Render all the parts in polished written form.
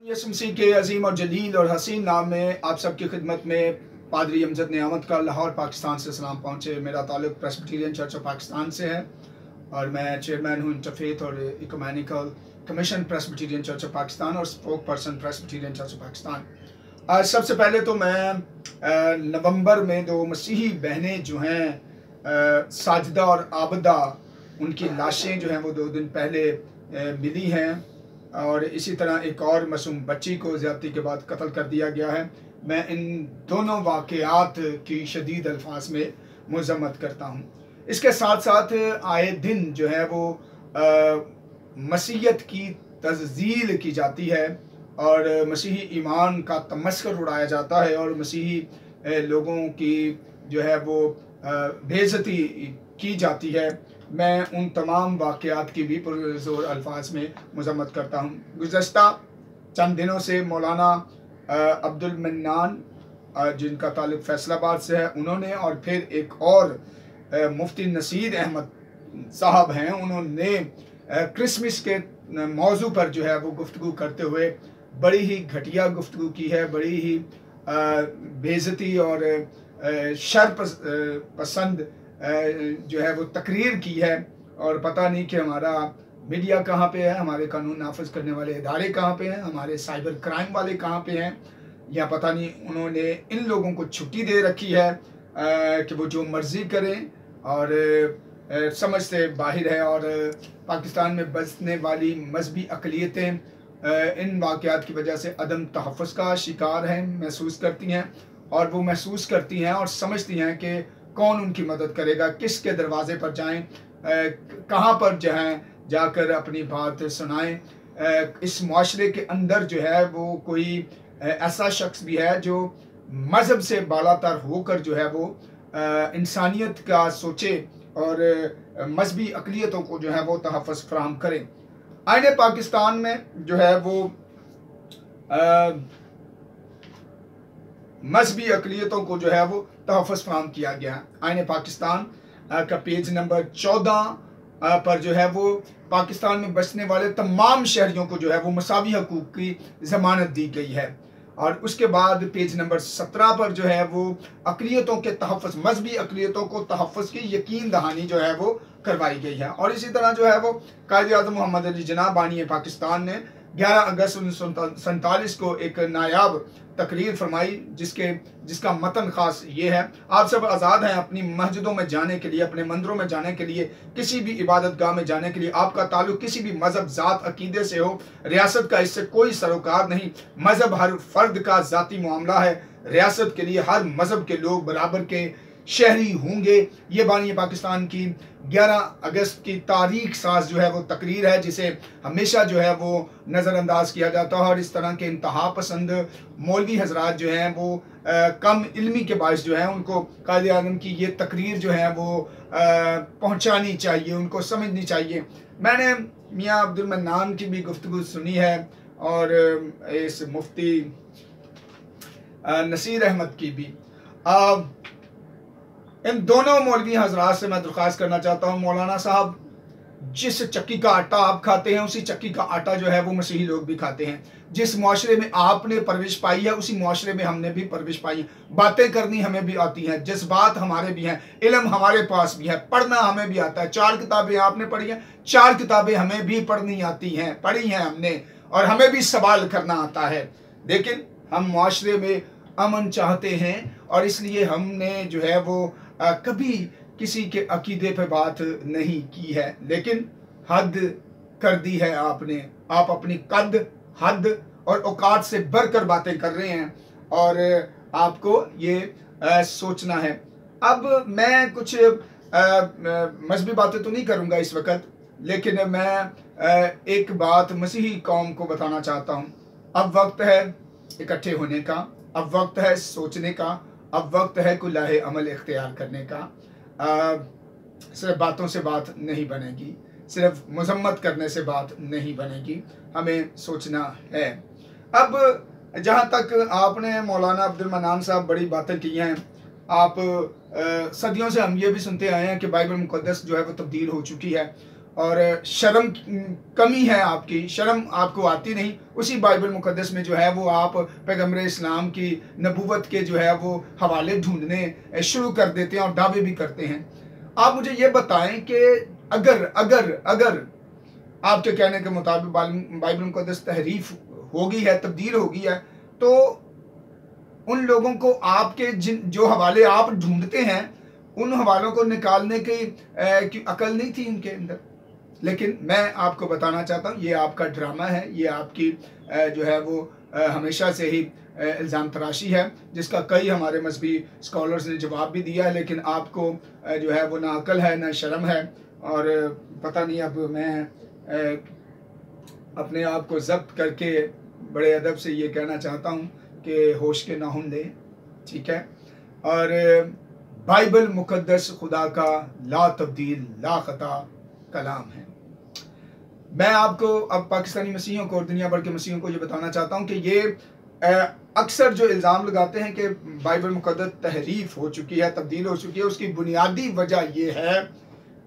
यसु मसीह के अजीम और जलील और हसीन नाम में आप सबकी खिदमत में पादरी अमजद नियामत का लाहौर पाकिस्तान से सलाम पहुँचे। मेरा ताल्लुक प्रेस्बिटेरियन चर्च ऑफ पाकिस्तान से है और मैं चेयरमैन हूँ इंटरफेथ और ecumenical commission Presbyterian Church of Pakistan और spokesperson Presbyterian Church of Pakistan. आज सबसे पहले तो मैं नवंबर में दो मसीही बहनें जो हैं साजिदा और आबदा, उनकी लाशें जो हैं वो 2 दिन पहले मिली हैं और इसी तरह एक और मासूम बच्ची को ज़्यादती के बाद कत्ल कर दिया गया है। मैं इन दोनों वाक़यात की शदीद अल्फाज में मज़म्मत करता हूँ। इसके साथ साथ आए दिन जो है वो मसीहत की तज़्ज़ील की जाती है और मसीही ईमान का तमस्खुर उड़ाया जाता है और मसीही लोगों की जो है वो बेइज्जती की जाती है। मैं उन तमाम वाक़यात की भी पुरज़ोर अल्फाज में मज़म्मत करता हूँ। गुज़श्ता चंद दिनों से मौलाना अब्दुल मन्नान जिनका ताल्लुक़ फैसलाबाद से है, उन्होंने और फिर एक और मुफ्ती नसीर अहमद साहब हैं, उन्होंने क्रिसमस के मौजू पर जो है वो गुफ्तगू करते हुए बड़ी ही घटिया गुफ्तगू की है, बड़ी ही बेइज्जती और शर पसंद जो है वो तकरीर की है। और पता नहीं कि हमारा मीडिया कहाँ पे है, हमारे कानून नाफिज करने वाले इदारे कहाँ पे हैं, हमारे साइबर क्राइम वाले कहाँ पे हैं, या पता नहीं उन्होंने इन लोगों को छुट्टी दे रखी है कि वो जो मर्ज़ी करें और समझ से बाहर है। और पाकिस्तान में बसने वाली मजहबी अक़लियतें इन वाक़यात की वजह से अदम तहफ़्फ़ुज़ का शिकार हैं, महसूस करती हैं और वो महसूस करती हैं और समझती हैं कि कौन उनकी मदद करेगा, किसके दरवाज़े पर जाएं, कहाँ पर जाकर अपनी बात सुनाएं। इस माशरे के अंदर जो है वो कोई ऐसा शख्स भी है जो मज़हब से बालातर होकर जो है वो इंसानियत का सोचे और मजहबी अक़लियतों को जो है वो तहफ़्फ़ुज़ फ़राहम करे। आईने पाकिस्तान में जो है वो मजहबी अक़लियतों को जो है वो तहफ़्फ़ुज़ फ़राहम किया गया। आईने पाकिस्तान का पेज नंबर 14 पर जो है वो पाकिस्तान में बसने वाले तमाम शहरियों को जो है वो मसावी हकूक़ की ज़मानत दी गई है। और उसके बाद पेज नंबर 17 पर जो है वो अक़लियतों के तहफ़्फ़ुज़, मजहबी अक़लियतों को तहफ़्फ़ुज़ की यकीन दहानी जो है वो करवाई गई है। और इसी तरह जो है वो कायद-ए-आज़म मोहम्मद अली जिन्ना बानी पाकिस्तान ने 11 अगस्त 1947 को एक नायाब तकरीर फरमाई जिसका मतन ख़ास ये है: आप सब आज़ाद हैं अपनी मस्जिदों में जाने के लिए, अपने मंदिरों में जाने के लिए, किसी भी इबादत गाह में जाने के लिए। आपका ताल्लुक़ किसी भी मज़हब, ज़ात, अकीदे से हो, रियासत का इससे कोई सरोकार नहीं। मज़हब हर फ़र्द का ज़ाती मामला है। रियासत के लिए हर मज़हब के लोग बराबर के शहरी होंगे। ये बानी पाकिस्तान की 11 अगस्त की तारीख साज जो है वो तकरीर है, जिसे हमेशा जो है वो नज़रअंदाज किया जाता है। और इस तरह के इंतहा पसंद मौलवी हजरात जो हैं वो कम इल्मी के बायस जो है उनको कायद-ए-आज़म की ये तकरीर जो है वो पहुँचानी चाहिए, उनको समझनी चाहिए। मैंने मियाँ अब्दुल मन्नान की भी गुफ्तगू सुनी है और इस मुफ्ती नसीर अहमद की भी। इन दोनों मौलवी हजरात से मैं दरख्वास्त करना चाहता हूँ, मौलाना साहब, जिस चक्की का आटा आप खाते हैं उसी चक्की का आटा जो है वो मसीही लोग भी खाते हैं। जिस मुआशरे में आपने परवरिश पाई है उसी मुआशरे में हमने भी परवरिश पाई है। बातें करनी हमें भी आती हैं, जज्बात हमारे भी हैं, इल्म हमारे पास भी है, पढ़ना हमें भी आता है। 4 किताबें आपने पढ़ी हैं, 4 किताबें हमें भी पढ़नी आती हैं, पढ़ी हैं हमने, और हमें भी सवाल करना आता है। लेकिन हम मुआशरे में अमन चाहते हैं और इसलिए हमने जो है वो कभी किसी के अकीदे पे बात नहीं की है। लेकिन हद कर दी है आपने। आप अपनी कद, हद और औकात से बढ़कर बातें कर रहे हैं और आपको ये सोचना है। अब मैं कुछ मजहबी बातें तो नहीं करूँगा इस वक्त, लेकिन मैं एक बात मसीही कौम को बताना चाहता हूँ। अब वक्त है इकट्ठे होने का, अब वक्त है सोचने का, अब वक्त है कोई लाहे अमल इख्तियार करने का। सिर्फ बातों से बात नहीं बनेगी, सिर्फ मजम्मत करने से बात नहीं बनेगी, हमें सोचना है। अब जहाँ तक आपने मौलाना अब्दुल मन्नान साहब बड़ी बातें की हैं, आप सदियों से हम ये भी सुनते आए हैं कि बाइबल मुक़द्दस जो है वो तब्दील हो चुकी है और शर्म कमी है, आपकी शर्म आपको आती नहीं, उसी बाइबल मुकद्दस में जो है वो आप पैगम्बर इस्लाम की नबूवत के जो है वो हवाले ढूंढने शुरू कर देते हैं और दावे भी करते हैं। आप मुझे ये बताएं कि अगर अगर अगर आपके कहने के मुताबिक बाइबल मुकद्दस तहरीफ हो गई है, तब्दील हो गई है, तो उन लोगों को आपके जो हवाले आप ढूंढते हैं उन हवालों को निकालने की अकल नहीं थी उनके अंदर। लेकिन मैं आपको बताना चाहता हूँ, ये आपका ड्रामा है, ये आपकी जो है वो हमेशा से ही इल्ज़ाम तराशी है, जिसका कई हमारे मजहबी स्कॉलर्स ने जवाब भी दिया है, लेकिन आपको जो है वो ना अकल है ना शर्म है। और पता नहीं, अब मैं अपने आप को जब्त करके बड़े अदब से ये कहना चाहता हूँ कि होश के नाहुन लें, ठीक है। और बाइबल मुकद्दस खुदा का ला तब्दील ला खता कलाम है। मैं आपको अब पाकिस्तानी मसीहियों को और दुनिया भर के मसीहियों को ये बताना चाहता हूँ कि ये अक्सर जो इल्ज़ाम लगाते हैं कि बाइबल मुकद्दस तहरीफ हो चुकी है, तब्दील हो चुकी है, उसकी बुनियादी वजह यह है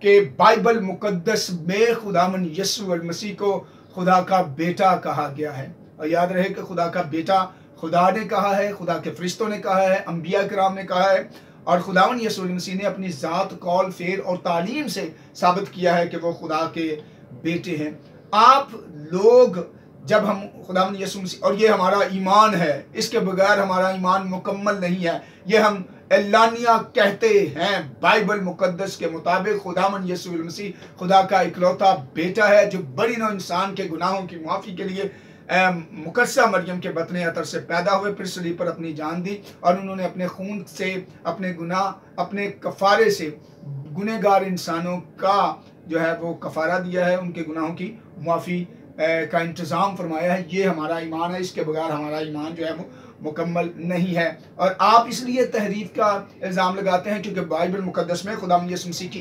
कि बाइबल मुकद्दस में खुदावन यीशु मसीह को खुदा का बेटा कहा गया है। और याद रहे कि खुदा का बेटा खुदा ने कहा है, खुदा के फरिश्तों ने कहा है, अंबिया किराम ने कहा है, और खुदावन यीशु मसीह ने अपनी ज़ात, कौल, फेर और तालीम से साबित किया है कि वो खुदा के बेटे हैं। आप लोग जब हम खुदावन यीशु मसीह, और ये हमारा ईमान है, इसके बगैर हमारा ईमान मुकम्मल नहीं है, ये हम एलानिया कहते हैं बाइबल मुकद्दस के मुताबिक खुदावन यीशु मसीह खुदा का इकलौता बेटा है, जो बड़ी नौ इंसान के गुनाहों की माफ़ी के लिए मुकद्दसा मरियम के बतने अतर से पैदा हुए, फिर सलीब पर अपनी जान दी, और उन्होंने अपने खून से, अपने गुनाह, अपने कफ़ारे से गुनहगार इंसानों का जो है वो कफ़ारा दिया है, उनके गुनाहों की माफ़ी का इंतज़ाम फरमाया है। ये हमारा ईमान है, इसके बगैर हमारा ईमान जो है वो मुकम्मल नहीं है। और आप इसलिए तहरीफ का इल्ज़ाम लगाते हैं क्योंकि बाइबल मुकद्दस में खुदा यीशु मसीह की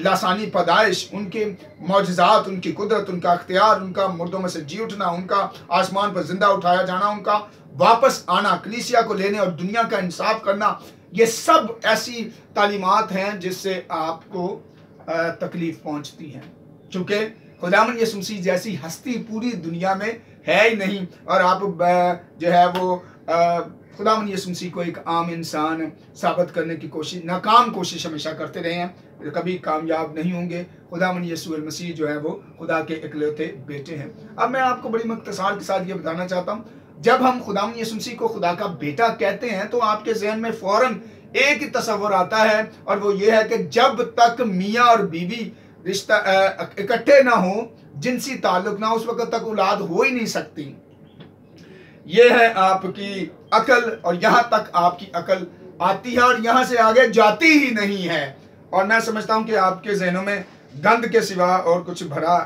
लासानी पैदाइश, उनके मौजज़ात, उनकी कुदरत, उनका अख्तियार, उनका मुर्दों में से जी उठना, उनका आसमान पर जिंदा उठाया जाना, उनका वापस आना, कलीसिया को लेने और दुनिया का इंसाफ करना, ये सब ऐसी तालीमात हैं जिससे आपको तकलीफ पहुंचती है, चूँकि खुदावन यीशु मसीह जैसी हस्ती पूरी दुनिया में है ही नहीं। और आप जो है वो खुदावन यीशु मसीह को एक आम इंसान साबित करने की नाकाम कोशिश हमेशा करते रहे हैं, कभी कामयाब नहीं होंगे। खुदावन यीशु मसीह जो है वो खुदा के इकलौते बेटे हैं। अब मैं आपको बड़ी मुख्तसार के साथ ये बताना चाहता हूँ, जब हम खुदावन यीशु मसीह को खुदा का बेटा कहते हैं तो आपके जहन में फौरन एक ही तस्वर आता है, और वो ये है कि जब तक मियाँ और बीवी रिश्ता इकट्ठे ना हो, जिनसी ताल्लुक ना, उस वक्त तक औलाद हो ही नहीं सकती। ये है आपकी अकल, और यहाँ तक आपकी अकल आती है और यहाँ से आगे जाती ही नहीं है। और मैं समझता हूँ कि आपके जहनों में गंद के सिवा और कुछ भरा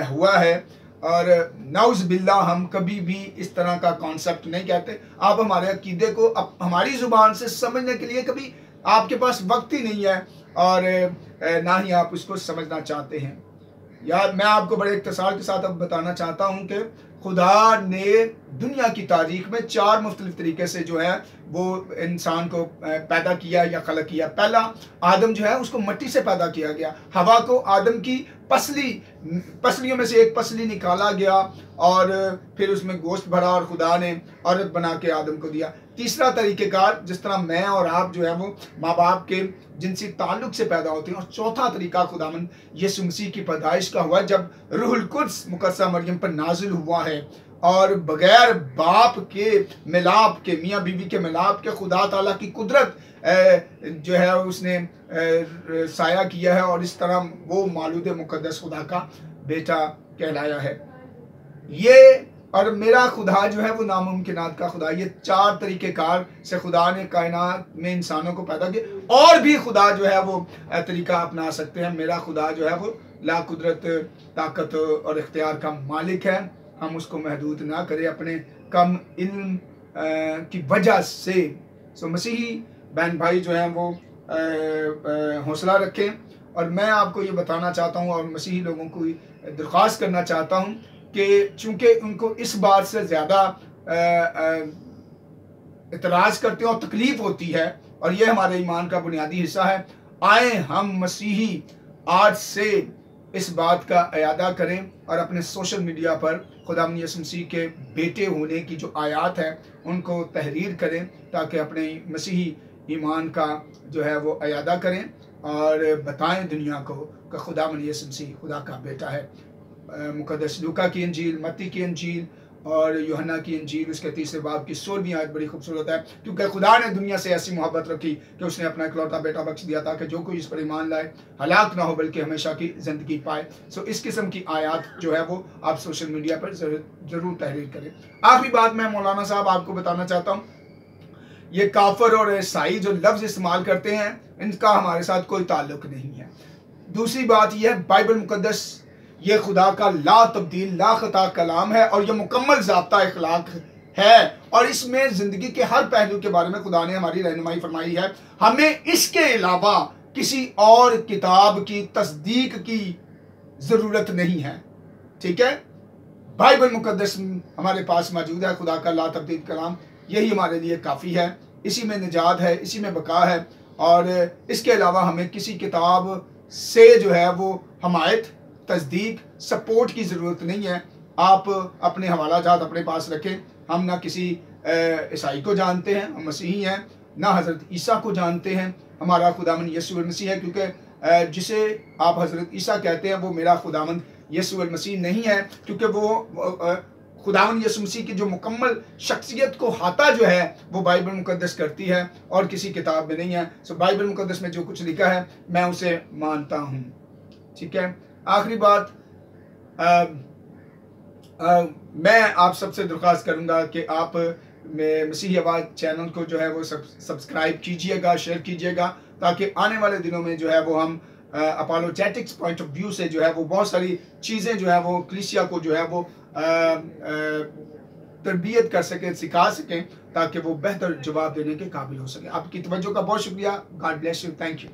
हुआ है, और नाउज़ बिल्लाह हम कभी भी इस तरह का कॉन्सेप्ट नहीं कहते। आप हमारे अकीदे को हमारी ज़ुबान से समझने के लिए कभी आपके पास वक्त ही नहीं है, और ना ही आप उसको समझना चाहते हैं। यार मैं आपको बड़े इख्तिसार के साथ अब बताना चाहता हूँ कि खुदा ने दुनिया की तारीख में 4 मुख्तलिफ तरीके से जो है वो इंसान को पैदा किया या खलक किया। पहला, आदम जो है उसको मिट्टी से पैदा किया गया, हवा को आदम की पसलियों में से एक पसली निकाला गया, और फिर उसमें गोश्त भरा और खुदा ने औरत बना के आदम को दिया। तीसरा तरीक़ेकार, जिस तरह मैं और आप जो है वो माँ बाप के जिनसी ताल्लुक से पैदा होते हैं। और चौथा तरीका खुदावन यीशु मसीह की पैदाइश का हुआ, जब रूहुल कुद्स मुकद्दसा मरियम पर नाजिल हुआ है, और बगैर बाप के मिलाप के, मियाँ बीवी के मिलाप के, खुदा ताला की कुदरत जो है उसने साया किया है, और इस तरह वो मालूद मुकद्दस खुदा का बेटा कहलाया है। ये और मेरा खुदा जो है वो नामुमकिनात का खुदा, ये 4 तरीक़ेकार से खुदा ने कायनात में इंसानों को पैदा किया। और भी खुदा जो है वो तरीका अपना सकते हैं। मेरा खुदा जो है वो ला कुदरत, ताकत और इख्तियार का मालिक है। हम उसको महदूद ना करें अपने कम इल्म की वजह से। सो मसीही बहन भाई जो हैं वो हौसला रखें। और मैं आपको ये बताना चाहता हूँ और मसीही लोगों को दरख्वास्त करना चाहता हूँ कि चूँकि उनको इस बात से ज़्यादा इतराज़ करते हैं और तकलीफ़ होती है, और ये हमारे ईमान का बुनियादी हिस्सा है, आए हम मसीही आज से इस बात का इयादा करें और अपने सोशल मीडिया पर खुदावंद यीशु मसीह के बेटे होने की जो आयात है उनको तहरीर करें, ताकि अपने मसीही ईमान का जो है वो इयादा करें और बताएं दुनिया को कि खुदावंद यीशु मसीह खुदा का बेटा है। मुकद्दस लूका की इंजील, मत्ती की इंजील और यूहन्ना की इंजील उसके 3 बाब की 16वीं आयत बड़ी खूबसूरत है, क्योंकि खुदा ने दुनिया से ऐसी मोहब्बत रखी कि उसने अपना इकलौता बेटा बख्श दिया ताकि जो कोई इस पर ईमान लाए हलाक ना हो बल्कि हमेशा की ज़िंदगी पाए। सो इस किस्म की आयत जो है वो आप सोशल मीडिया पर ज़रूर तहरीर करें। आखिरी बात मैं मौलाना साहब आपको बताना चाहता हूँ, ये काफर और ईसाई जो लफ्ज़ इस्तेमाल करते हैं इनका हमारे साथ कोई ताल्लुक नहीं है। दूसरी बात यह है, बाइबल मुकद्दस ये खुदा का ला तब्दील ला खता कलाम है और ये मुकम्मल ज़ाब्ता इखलाक है और इसमें ज़िंदगी के हर पहलू के बारे में खुदा ने हमारी रहनुमाई फरमाई है। हमें इसके अलावा किसी और किताब की तस्दीक की ज़रूरत नहीं है। ठीक है, बाइबल मुकद्दस हमारे पास मौजूद है, खुदा का ला तब्दील कलाम, यही हमारे लिए काफ़ी है, इसी में निजात है, इसी में बका है और इसके अलावा हमें किसी किताब से जो है वो हमायत, तस्दीक, सपोर्ट की ज़रूरत नहीं है। आप अपने हवाला जात अपने पास रखें। हम ना किसी ईसाई को जानते हैं, हम मसीही हैं, ना हज़रत ईसा को जानते हैं, हमारा खुदावंद यीशु मसीह है, क्योंकि जिसे आप हज़रत ईसा कहते हैं वो मेरा खुदावंद यीशु मसीह नहीं है, क्योंकि वो खुदावंद यीशु मसीह की जो मुकम्मल शख्सियत को हाता जो है वो बाइबल मुकद्दस करती है और किसी किताब में नहीं है। सो बाइबल मुकद्दस में जो कुछ लिखा है मैं उसे मानता हूँ। ठीक है, आखिरी बात मैं आप सबसे दरख्वास्त करूँगा कि आप मसीही आवाज़ चैनल को जो है वो सब्सक्राइब कीजिएगा, शेयर कीजिएगा, ताकि आने वाले दिनों में जो है वो हम अपोलोजेटिक्स पॉइंट ऑफ व्यू से जो है वो बहुत सारी चीज़ें जो है वो कलीसिया को जो है वो तरबियत कर सकें, सिखा सकें, ताकि वो बेहतर जवाब देने के काबिल हो सके। आपकी तवज्जो का बहुत शुक्रिया। God bless you. Thank you.